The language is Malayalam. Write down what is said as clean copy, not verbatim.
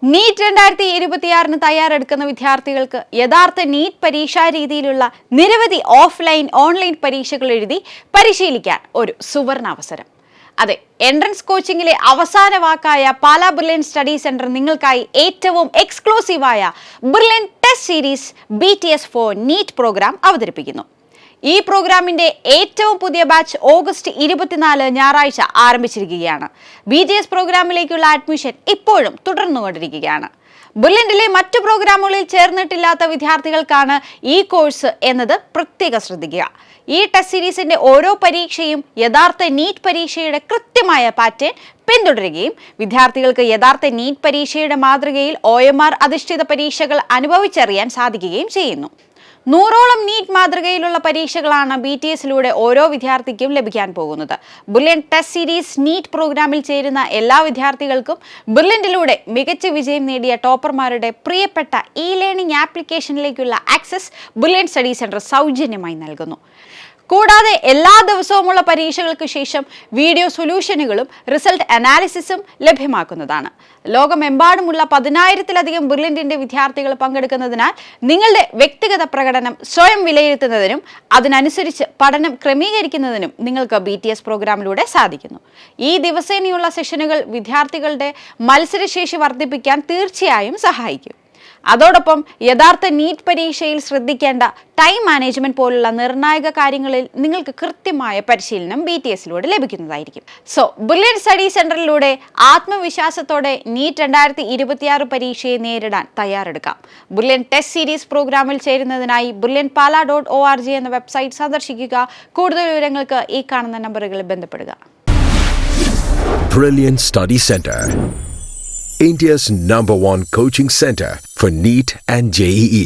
നീറ്റ് 2026 തയ്യാറെടുക്കുന്ന വിദ്യാർത്ഥികൾക്ക് യഥാർത്ഥ നീറ്റ് പരീക്ഷാ രീതിയിലുള്ള നിരവധി ഓഫ്ലൈൻ ഓൺലൈൻ പരീക്ഷകൾ എഴുതി പരിശീലിക്കാൻ ഒരു സുവർണ അവസരം. അതെ, എൻട്രൻസ് കോച്ചിങ്ങിലെ അവസാന വാക്കായ പാലാ ബ്രില്യൻറ്റ് സ്റ്റഡി സെന്റർ നിങ്ങൾക്കായി ഏറ്റവും എക്സ്ക്ലൂസീവായ brilliant test series BTS for NEET programme അവതരിപ്പിക്കുന്നു. ഈ പ്രോഗ്രാമിന്റെ ഏറ്റവും പുതിയ ബാച്ച് ഓഗസ്റ്റ് 24 ഞായറാഴ്ച ആരംഭിച്ചിരിക്കുകയാണ്. BTS പ്രോഗ്രാമിലേക്കുള്ള അഡ്മിഷൻ ഇപ്പോഴും തുടർന്നുകൊണ്ടിരിക്കുകയാണ്. ബ്രില്യന്റിലെ മറ്റു പ്രോഗ്രാമുകളിൽ ചേർന്നിട്ടില്ലാത്ത വിദ്യാർത്ഥികൾക്കാണ് ഈ കോഴ്സ് എന്നത് പ്രത്യേകം ശ്രദ്ധിക്കുക. ഈ ടെസ്റ്റ് സീരീസിന്റെ ഓരോ പരീക്ഷയും യഥാർത്ഥ നീറ്റ് പരീക്ഷയുടെ കൃത്യമായ പാറ്റേൺ പിന്തുടരുകയും വിദ്യാർത്ഥികൾക്ക് യഥാർത്ഥ നീറ്റ് പരീക്ഷയുടെ മാതൃകയിൽ OMR അധിഷ്ഠിത പരീക്ഷകൾ അനുഭവിച്ചറിയാൻ സാധിക്കുകയും ചെയ്യുന്നു. 100ഓളം നീറ്റ് മാതൃകയിലുള്ള പരീക്ഷകളാണ് BTSലൂടെ ഓരോ വിദ്യാർത്ഥിക്കും ലഭിക്കാൻ പോകുന്നത്. ബ്രില്യൻറ്റ് ടെസ്റ്റ് സീരീസ് നീറ്റ് പ്രോഗ്രാമിൽ ചേരുന്ന എല്ലാ വിദ്യാർത്ഥികൾക്കും ബ്രില്യന്റിലൂടെ മികച്ച വിജയം നേടിയ ടോപ്പർമാരുടെ പ്രിയപ്പെട്ട ലേണിംഗ് ആപ്ലിക്കേഷനിലേക്കുള്ള ആക്സസ് ബ്രില്യൻറ്റ് സ്റ്റഡി സെന്റർ സൗജന്യമായി നൽകുന്നു. കൂടാതെ എല്ലാ ദിവസവുമുള്ള പരീക്ഷകൾക്ക് ശേഷം വീഡിയോ സൊല്യൂഷനുകളും റിസൾട്ട് അനാലിസിസും ലഭ്യമാക്കുന്നതാണ്. ലോകമെമ്പാടുമുള്ള 10,000-ലധികം ബ്രില്യന്റിന്റെ വിദ്യാർത്ഥികൾ പങ്കെടുക്കുന്നതിനാൽ നിങ്ങളുടെ വ്യക്തിഗത പ്രകടനം സ്വയം വിലയിരുത്തുന്നതിനും അതിനനുസരിച്ച് പഠനം ക്രമീകരിക്കുന്നതിനും നിങ്ങൾക്ക് BTS പ്രോഗ്രാമിലൂടെ സാധിക്കുന്നു. ഈ ദിവസേനയുള്ള സെഷനുകൾ വിദ്യാർത്ഥികളുടെ മത്സരശേഷി വർദ്ധിപ്പിക്കാൻ തീർച്ചയായും സഹായിക്കും. അതോടൊപ്പം യഥാർത്ഥ നീറ്റ് പരീക്ഷയിൽ ശ്രദ്ധിക്കേണ്ട ടൈം മാനേജ്മെന്റ് പോലുള്ള നിർണായക കാര്യങ്ങളിൽ നിങ്ങൾക്ക് കൃത്യമായ പരിശീലനം BTSലൂടെ ലഭിക്കുന്നതായിരിക്കും. ബ്രില്യൻറ്റ് സ്റ്റഡി സെന്ററിലൂടെ ആത്മവിശ്വാസത്തോടെ നീറ്റ് 2026 പരീക്ഷയെ നേരിടാൻ തയ്യാറെടുക്കാം. ബ്രില്യൻറ്റ് ടെസ്റ്റ് സീരീസ് പ്രോഗ്രാമിൽ ചേരുന്നതിനായി brilliantpala.org എന്ന വെബ്സൈറ്റ് സന്ദർശിക്കുക. കൂടുതൽ വിവരങ്ങൾക്ക് ഈ കാണുന്ന നമ്പറുകളിൽ ബന്ധപ്പെടുക. Brilliant Study Center, India's #1 coaching center for NEET and JEE.